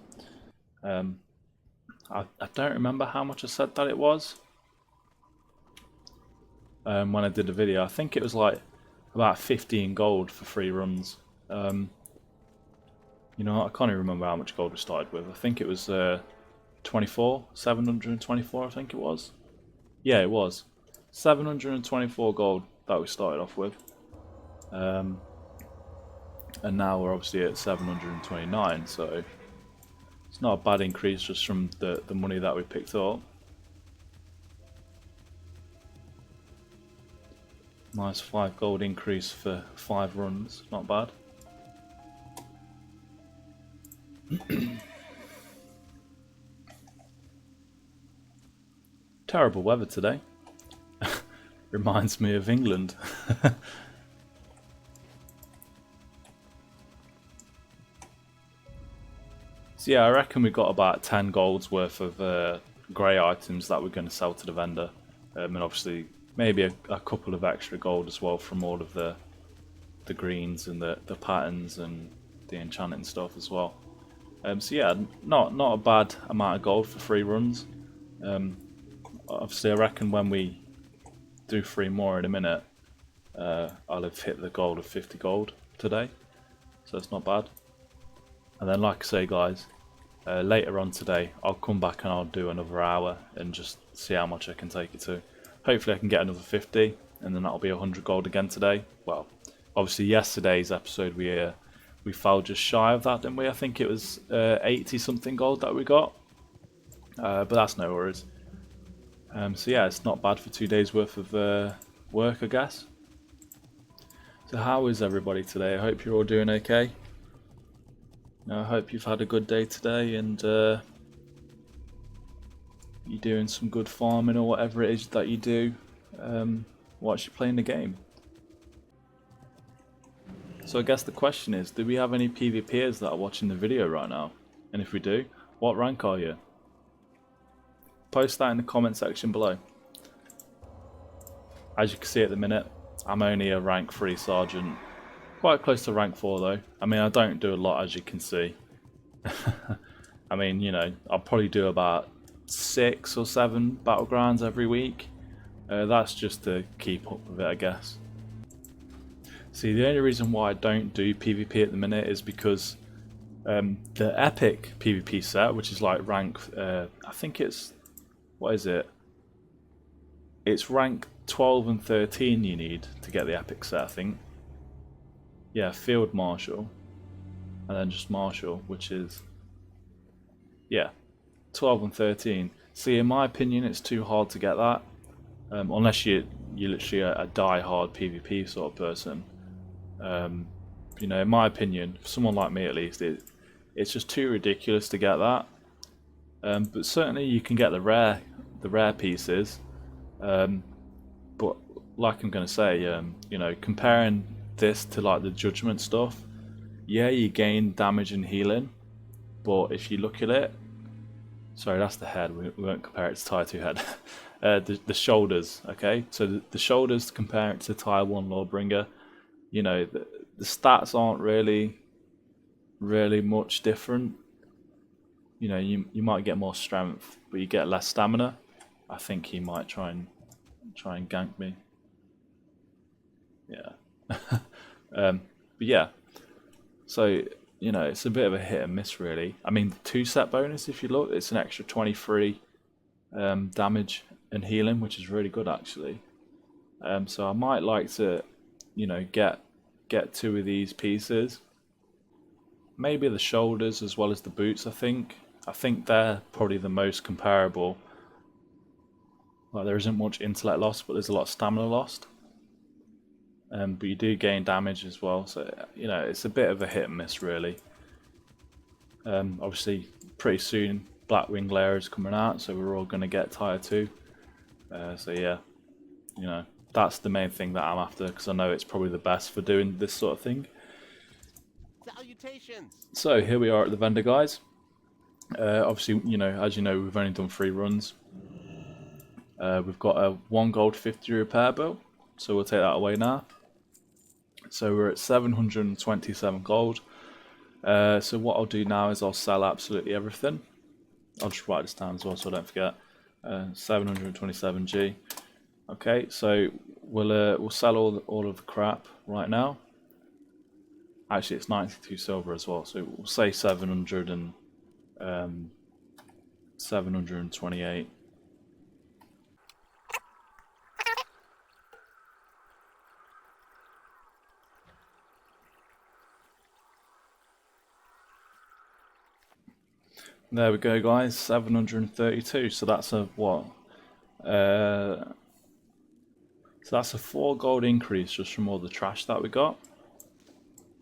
I don't remember how much I said that it was when I did the video. I think it was like about 15 gold for 3 runs. You know, I can't even remember how much gold we started with. I think it was 24, 724 I think it was. Yeah, it was 724 gold that we started off with. And now we're obviously at 729, so it's not a bad increase just from the money that we picked up. Nice 5 gold increase for 5 runs, not bad. Terrible weather today. Reminds me of England. So yeah, I reckon we got about 10 golds worth of grey items that we're going to sell to the vendor. And obviously maybe a couple of extra gold as well from all of the greens and the patterns and the enchanting stuff as well. So yeah, not a bad amount of gold for 3 runs. Obviously I reckon when we do 3 more in a minute, I'll have hit the goal of 50 gold today, so it's not bad. And then like I say guys, later on today I'll come back and I'll do another hour and just see how much I can take it to. Hopefully I can get another 50 and then that'll be 100 gold again today. Well, obviously yesterday's episode we fell just shy of that, didn't we? I think it was 80 something gold that we got, but that's no worries. So yeah, it's not bad for 2 days worth of work, I guess. So how is everybody today? I hope you're all doing okay. I hope you've had a good day today and you're doing some good farming or whatever it is that you do whilst you're playing the game. So I guess the question is, do we have any PvPers that are watching the video right now? And if we do, what rank are you? Post that in the comment section below. As you can see at the minute, I'm only a rank 3 sergeant. Quite close to rank 4 though. I mean, I don't do a lot as you can see. I mean, you know, I'll probably do about 6 or 7 battlegrounds every week. That's just to keep up with it, I guess. See, the only reason why I don't do PvP at the minute is because the epic PvP set, which is like rank, I think it's, what is it? It's rank 12 and 13 you need to get the epic set, I think. Yeah, Field Marshal, and then just Marshal, which is, yeah, 12 and 13. See, in my opinion, it's too hard to get that, unless you're literally a die-hard PvP sort of person. You know, in my opinion, for someone like me at least, it's just too ridiculous to get that. But certainly you can get the rare pieces. But like I'm going to say, you know, comparing this to like the judgment stuff, yeah, you gain damage and healing, but if you look at it, sorry, that's the head, we won't compare it to tier 2 head. The shoulders, okay, so the shoulders, compare it to tier 1 Lordbringer, you know, the stats aren't really much different. You know, you might get more strength, but you get less stamina. I think he might try and gank me. Yeah. But yeah, so you know, it's a bit of a hit and miss really. I mean, the 2 set bonus, if you look, it's an extra 23 damage and healing, which is really good actually. So I might like to, you know, get get 2 of these pieces. Maybe the shoulders as well as the boots, I think. I think they're probably the most comparable. Like, there isn't much intellect lost, but there's a lot of stamina lost. But you do gain damage as well, so you know, it's a bit of a hit and miss really. Obviously, pretty soon Blackwing Lair is coming out, so we're all going to get tier 2. So yeah, you know, that's the main thing that I'm after, because I know it's probably the best for doing this sort of thing. Salutations. So here we are at the vendor, guys. Obviously, you know, as you know, we've only done 3 runs. We've got a 1 gold 50 repair bill, so we'll take that away now. So we're at 727 gold. So what I'll do now is I'll sell absolutely everything. I'll just write this down as well so I don't forget. 727G. Okay, so we'll sell all of the crap right now. Actually, it's 92 silver as well, so we'll say 728. There we go, guys. 732. So that's a what? So that's a 4 gold increase just from all the trash that we got.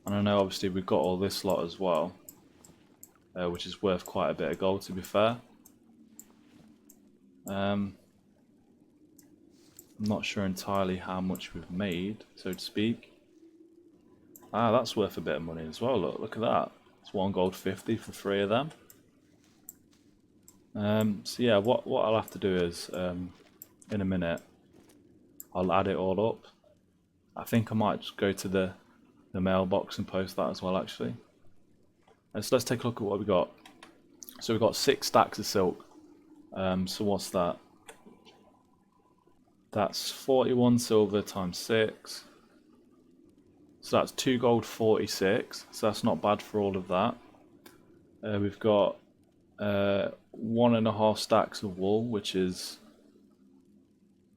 And I know obviously we've got all this lot as well, which is worth quite a bit of gold, to be fair. I'm not sure entirely how much we've made, so to speak. Ah, that's worth a bit of money as well. Look at that. It's 1 gold 50 for 3 of them. So yeah, what I'll have to do is, in a minute, I'll add it all up. I think I might just go to the mailbox and post that as well, actually. So let's take a look at what we got. So we've got 6 stacks of silk. So what's that? That's 41 silver times 6. So that's 2 gold 46. So that's not bad for all of that. We've got 1.5 stacks of wool, which is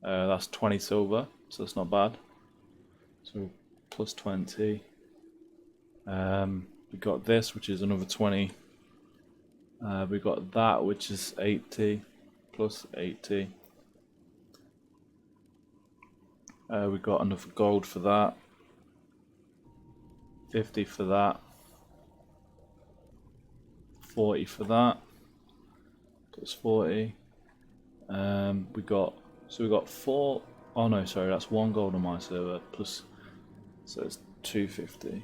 that's 20 silver, so that's not bad. So plus 20. We got this, which is another 20. We got that, which is 80 plus 80. We got enough gold for that. 50 for that. 40 for that. Plus 40. We got 4. Oh no, sorry, that's 1 gold on my server plus, so it's 250.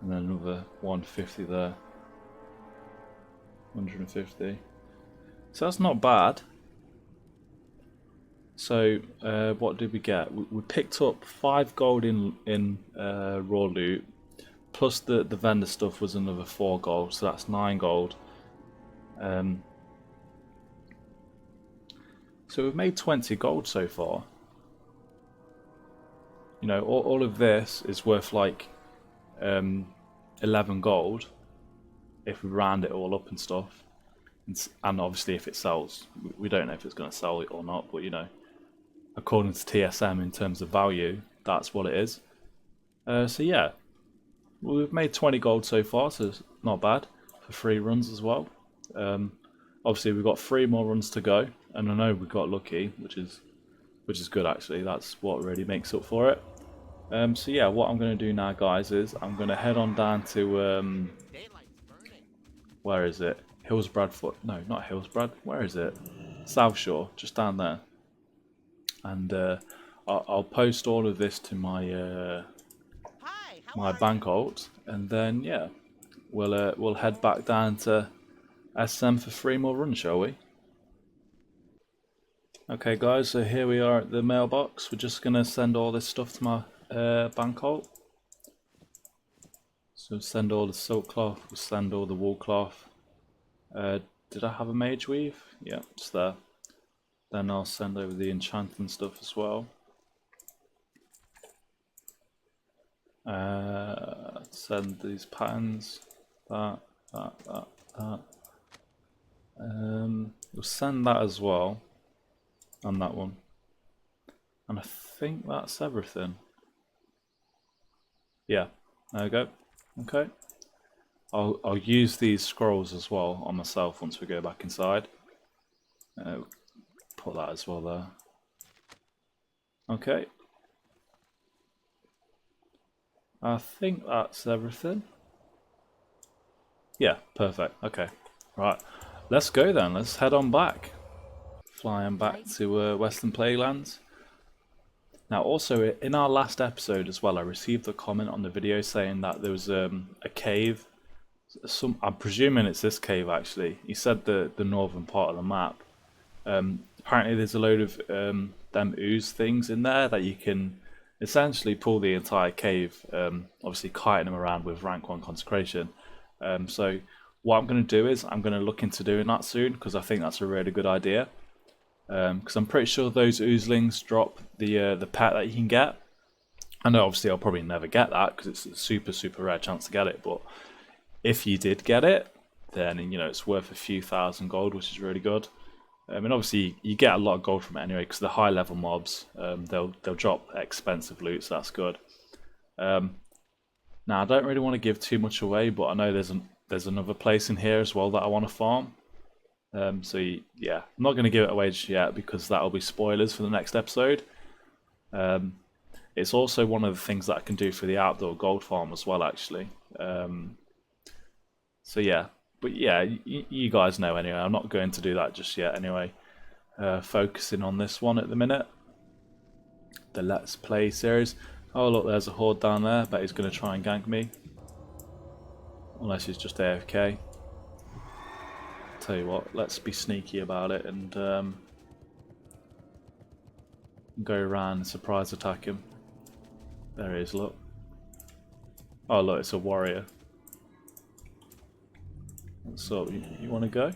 And then another 150 there. 150. So that's not bad. So what did we get? We picked up 5 gold in raw loot, plus the vendor stuff was another 4 gold, so that's 9 gold. So we've made 20 gold so far. You know, all of this is worth like 11 gold if we round it all up and stuff. And obviously if it sells, we don't know if it's going to sell it or not, but you know, according to TSM in terms of value, that's what it is. So yeah, well, we've made 20 gold so far, so it's not bad for 3 runs as well. Obviously we've got 3 more runs to go, and I know we got lucky, which is good actually. That's what really makes up for it. So yeah, what I'm going to do now, guys, is I'm going to head on down to where is it? Hillsbradford? No, not Hillsbrad. Where is it? South Shore, just down there. And I'll post all of this to my my bank alt, and then yeah, we'll head back down to SM for 3 more runs, shall we? Okay, guys. So here we are at the mailbox. We're just gonna send all this stuff to my bank alt. So send all the silk cloth. We'll send all the wool cloth. Did I have a mage weave? Yeah, it's there. Then I'll send over the enchanting stuff as well. Send these patterns. That. We'll send that as well. And that one. And I think that's everything. Yeah, there we go. Okay. I'll use these scrolls as well on myself once we go back inside. Put that as well there. Okay. I think that's everything. Yeah, perfect. Okay. Right. Let's go then. Let's head on back. Flying back to Western Playlands. Now also in our last episode as well, I received a comment on the video saying that there was a cave. I'm presuming it's this cave actually. He said the northern part of the map. Apparently there's a load of them ooze things in there that you can essentially pull the entire cave, obviously kiting them around with rank 1 consecration. So what I'm going to do is I'm going to look into doing that soon, because I think that's a really good idea. Because I'm pretty sure those oozlings drop the pet that you can get. I know obviously I'll probably never get that because it's a super rare chance to get it, but if you did get it, then you know it's worth a few thousand gold, which is really good. And obviously you get a lot of gold from it anyway, because the high level mobs, they'll drop expensive loot, so that's good. Now I don't really want to give too much away, but I know there's another place in here as well that I want to farm. So yeah, I'm not going to give it away just yet because that'll be spoilers for the next episode. It's also one of the things that I can do for the outdoor gold farm as well, actually. So yeah, but yeah, you guys know anyway. I'm not going to do that just yet anyway. Focusing on this one at the minute. The Let's Play series. Oh look, there's a horde down there. Bet he's going to try and gank me. Unless he's just AFK. Tell you what, let's be sneaky about it and go around and surprise attack him. There he is, look. Oh look, it's a warrior. So, you want to go?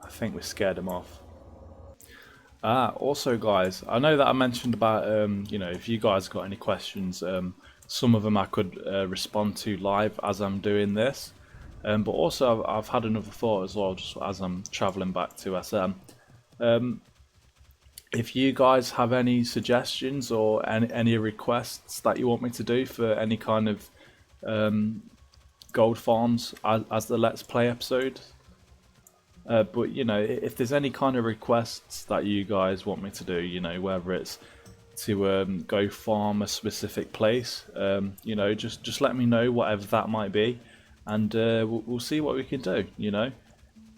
I think we scared him off. Also guys, I know that I mentioned about, you know, if you guys got any questions, some of them I could respond to live as I'm doing this. But also I've had another thought as well, just as I'm travelling back to SM. If you guys have any suggestions or any requests that you want me to do for any kind of gold farms as the Let's Play episode, but you know, if there's any kind of requests that you guys want me to do, you know, whether it's to go farm a specific place, you know, just let me know, whatever that might be, and we'll see what we can do, you know.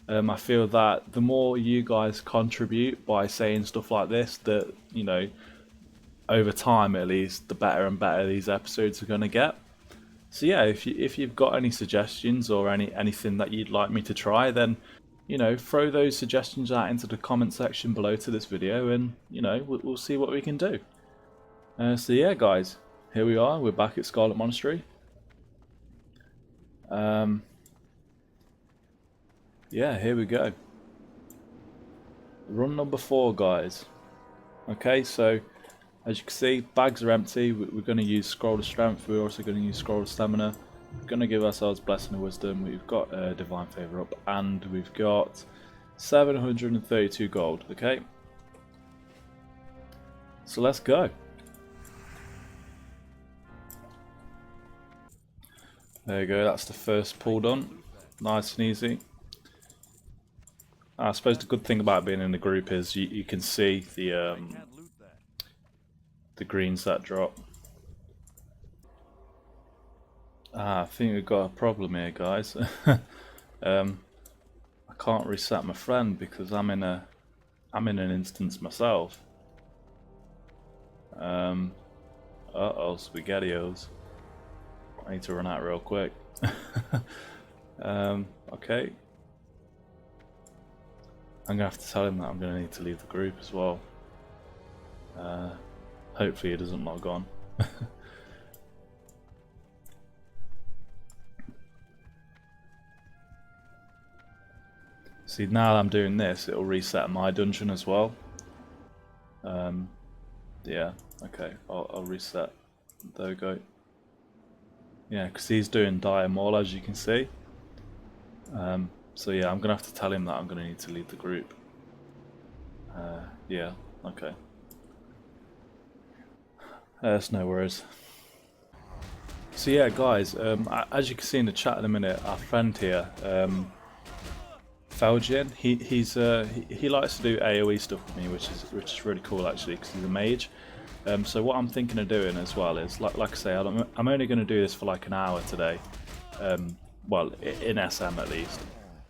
I feel that the more you guys contribute by saying stuff like this, that, you know, over time at least, the better and better these episodes are going to get. So yeah, if you've got any suggestions or anything that you'd like me to try, then, you know, throw those suggestions out into the comment section below to this video, and, you know, we'll see what we can do. So yeah, guys, here we are. We're back at Scarlet Monastery. Yeah, here we go. Run number 4, guys. Okay, so as you can see, bags are empty. We're going to use Scroll of Strength. We're also going to use Scroll of Stamina. We're going to give ourselves Blessing of Wisdom. We've got Divine Favor up, and we've got 732 gold. Okay, so let's go. There you go. That's the first pull done. Nice and easy. I suppose the good thing about being in a group is you can see the greens that drop. I think we've got a problem here, guys. I can't reset my friend because I'm in an instance myself. Uh-oh, SpaghettiOs. I need to run out real quick. Okay. I'm gonna have to tell him that I'm gonna need to leave the group as well. Hopefully he doesn't log on. See, now that I'm doing this, it'll reset my dungeon as well. Yeah, okay, I'll reset. There we go. Yeah, because he's doing Dire Maul, as you can see. So yeah, I'm gonna have to tell him that I'm gonna need to lead the group. Yeah, okay. That's no worries. So yeah, guys, as you can see in the chat in a minute, our friend here, Felgian, he likes to do AOE stuff with me, which is really cool actually, because he's a mage. So what I'm thinking of doing as well is, like I say, I'm only going to do this for like an hour today. Well, in SM at least.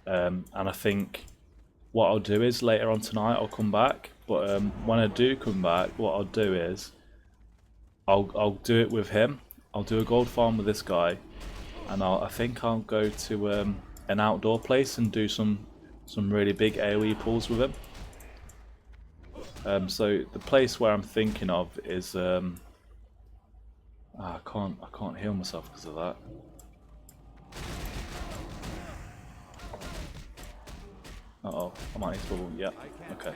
And I think what I'll do is later on tonight I'll come back. But when I do come back, what I'll do is I'll do it with him. I'll do a gold farm with this guy, and I think I'll go to an outdoor place and do some really big AOE pulls with him. So the place where I'm thinking of is I can't heal myself because of that. Uh-oh, I might need to bubble. Yeah, okay.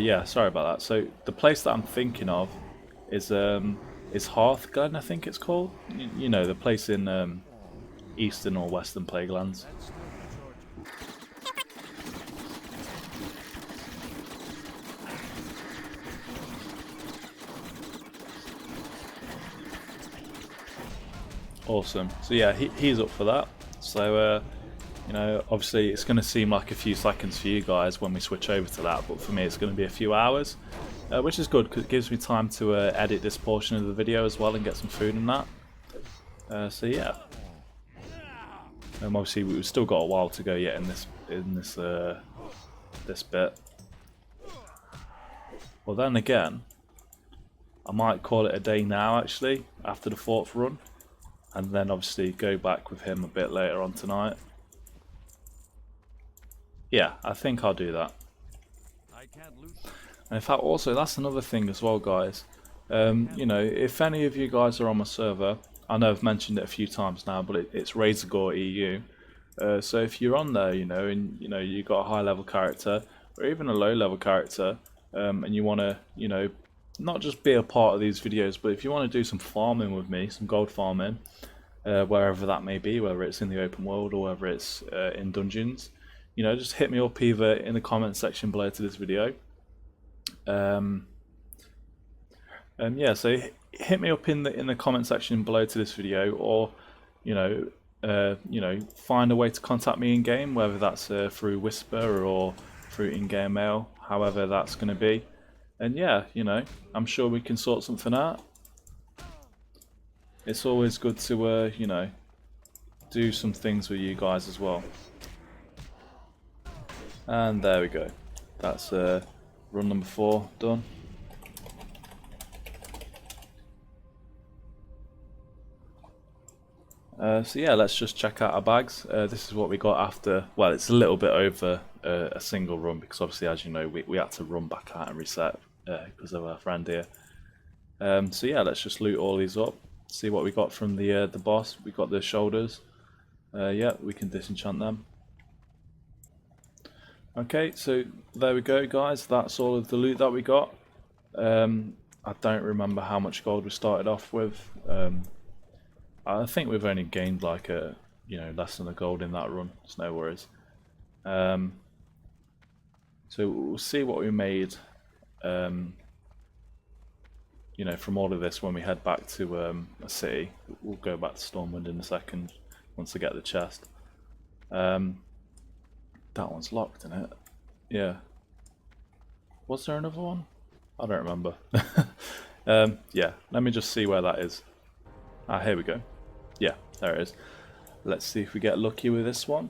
Yeah, sorry about that. So the place that I'm thinking of is Hearthglen, I think it's called. You know, the place in Eastern or Western Plaguelands. Awesome. So yeah, he's up for that. So you know, obviously it's going to seem like a few seconds for you guys when we switch over to that, but for me it's going to be a few hours, which is good because it gives me time to edit this portion of the video as well and get some food and that. So yeah, obviously we've still got a while to go yet in this bit. Well, then again, I might call it a day now actually after the 4th run, and then obviously go back with him a bit later on tonight. Yeah, I think I'll do that. And in fact, also, that's another thing as well, guys. You know, if any of you guys are on my server, I know I've mentioned it a few times now, but it's Razorgore EU. So if you're on there, you know, and you know you got a high level character or even a low level character, and you want to, you know, not just be a part of these videos, but if you want to do some farming with me, some gold farming, wherever that may be, whether it's in the open world or whether it's in dungeons. You know, just hit me up either in the comment section below to this video. Yeah, so hit me up in the comment section below to this video, or you know, find a way to contact me in game, whether that's through Whisper or through in-game mail, however that's going to be. And yeah, you know, I'm sure we can sort something out. It's always good to you know, do some things with you guys as well. And there we go. That's run number 4 done. So yeah, let's just check out our bags. This is what we got after, well, it's a little bit over a single run, because obviously, as you know, we had to run back out and reset because of our friend here. So yeah, let's just loot all these up, see what we got from the boss. We got the shoulders. Yeah, we can disenchant them. Okay, so there we go, guys. That's all of the loot that we got. I don't remember how much gold we started off with. I think we've only gained like you know, less than a gold in that run. It's no worries. So we'll see what we made, you know, from all of this when we head back to a city. We'll go back to Stormwind in a second once I get the chest. That one's locked, isn't it? Yeah. Was there another one? I don't remember. Yeah, let me just see where that is. Ah, here we go. Yeah, there it is. Let's see if we get lucky with this one.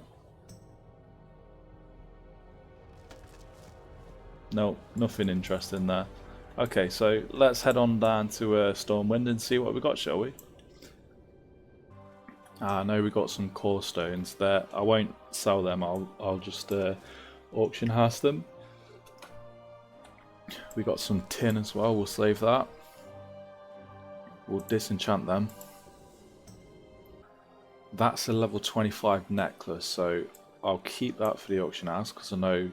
No, nothing interesting there. Okay, so let's head on down to Stormwind and see what we got, shall we? I know we got some core stones there. I won't sell them. I'll just auction house them. We got some tin as well. We'll save that. We'll disenchant them. That's a level 25 necklace, so I'll keep that for the auction house because I know,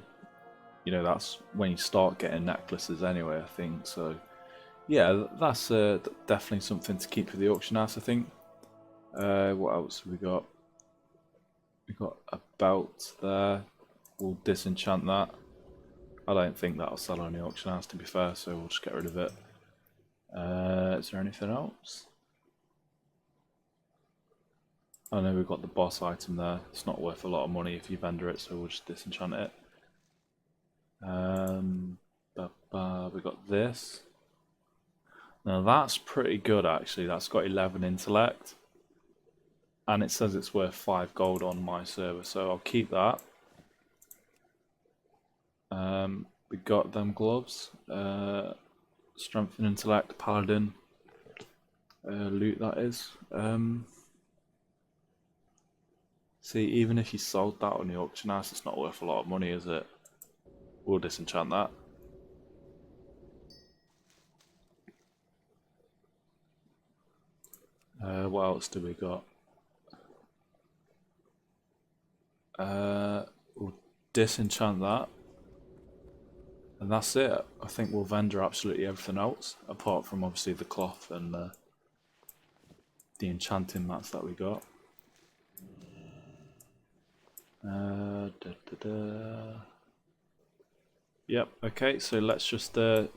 you know, that's when you start getting necklaces anyway, I think. So yeah, that's definitely something to keep for the auction house, I think. What else have we got? We got a belt there. We'll disenchant that. I don't think that'll sell on the auction house, to be fair, so we'll just get rid of it. Is there anything else? I know we've got the boss item there. It's not worth a lot of money if you vendor it, so we'll just disenchant it. We got this. Now that's pretty good actually. That's got 11 intellect. And it says it's worth 5 gold on my server, so I'll keep that. We got them gloves. Strength and intellect, Paladin. Loot that is. See, even if you sold that on the auction house, it's not worth a lot of money, is it? We'll disenchant that. What else do we got? We'll disenchant that. And that's it. I think we'll vendor absolutely everything else, apart from obviously the cloth and the enchanting mats that we got. Yep, okay, so let's just open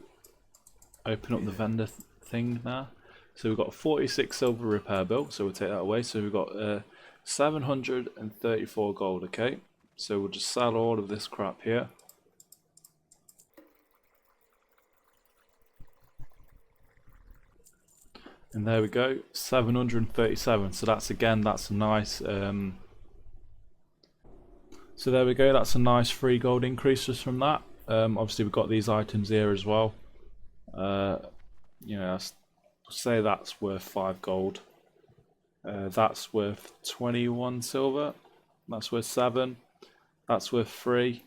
up the vendor thing now. So we've got a 46 silver repair bill, so we'll take that away. So we've got 734 gold, okay? So we'll just sell all of this crap here. And there we go, 737. So that's that's a nice. So there we go. That's a nice 3 gold increase just from that. Obviously we've got these items here as well. You know, say that's worth 5 gold. That's worth 21 silver. That's worth 7. That's worth 3.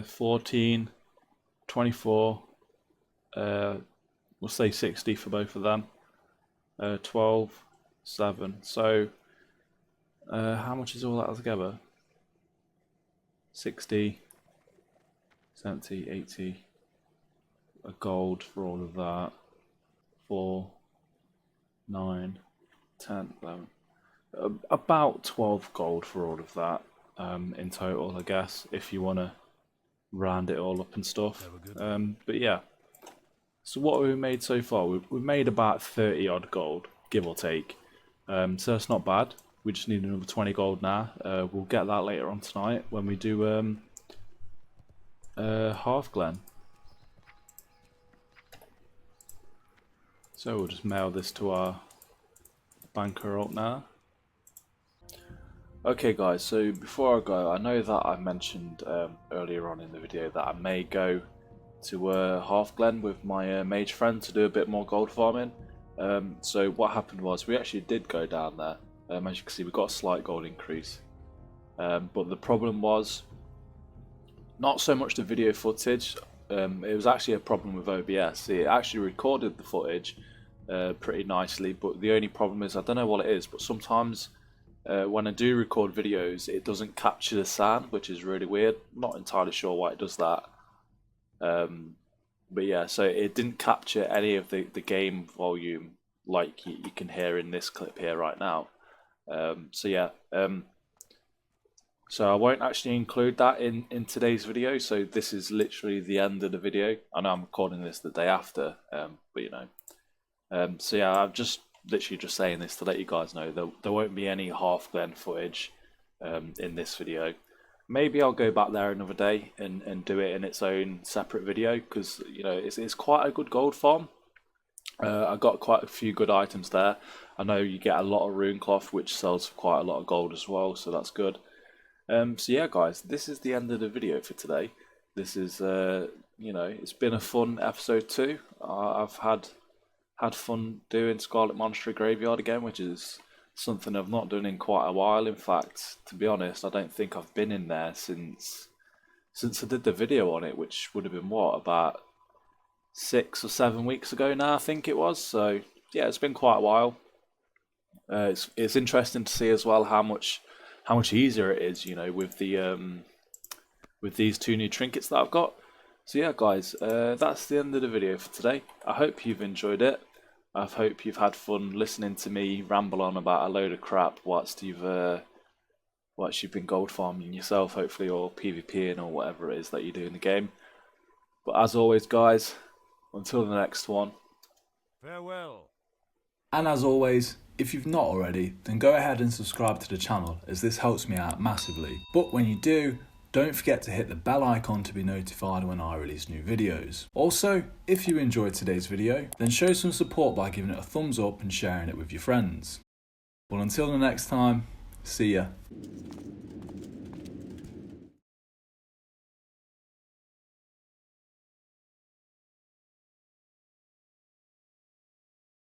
14, 24. We'll say 60 for both of them. 12, 7. So how much is all that together? 60, 70, 80. A gold for all of that. 4, 9, 10, 11. About 12 gold for all of that in total, I guess, if you want to round it all up and stuff. But yeah. So what have we made so far? We've made about 30 odd gold, give or take. So that's not bad. We just need another 20 gold now. We'll get that later on tonight when we do Half Glen. So we'll just mail this to our banker up now. Okay guys, so before I go, I know that I mentioned earlier on in the video that I may go to Half Glen with my mage friend to do a bit more gold farming. So what happened was we actually did go down there. As you can see, we got a slight gold increase. But the problem was not so much the video footage. It was actually a problem with OBS. It actually recorded the footage pretty nicely, but the only problem is, I don't know what it is, but sometimes when I do record videos, it doesn't capture the sound, which is really weird. Not entirely sure why it does that. But yeah, so it didn't capture any of the game volume like you can hear in this clip here right now. So yeah, so I won't actually include that in today's video. So this is literally the end of the video. I know I'm recording this the day after, but you know. So yeah, I'm just literally just saying this to let you guys know there won't be any Half Glen footage in this video. Maybe I'll go back there another day and do it in its own separate video, because you know it's quite a good gold farm. I got quite a few good items there. I know you get a lot of rune cloth, which sells for quite a lot of gold as well, so that's good. So yeah, guys, this is the end of the video for today. This is you know, it's been a fun episode 2. I've had fun doing Scarlet Monastery Graveyard again, which is something I've not done in quite a while. In fact, to be honest, I don't think I've been in there since I did the video on it, which would have been what, about 6 or 7 weeks ago now, I think it was. So yeah, it's been quite a while. It's interesting to see as well how much easier it is, you know, with the with these 2 new trinkets that I've got. So yeah, guys, that's the end of the video for today. I hope you've enjoyed it. I hope you've had fun listening to me ramble on about a load of crap whilst you've been gold farming yourself, hopefully, or PvPing or whatever it is that you do in the game. But as always, guys, until the next one. Farewell. And as always, if you've not already, then go ahead and subscribe to the channel, as this helps me out massively. But when you do, don't forget to hit the bell icon to be notified when I release new videos. Also, if you enjoyed today's video, then show some support by giving it a thumbs up and sharing it with your friends. Well, until the next time, see ya.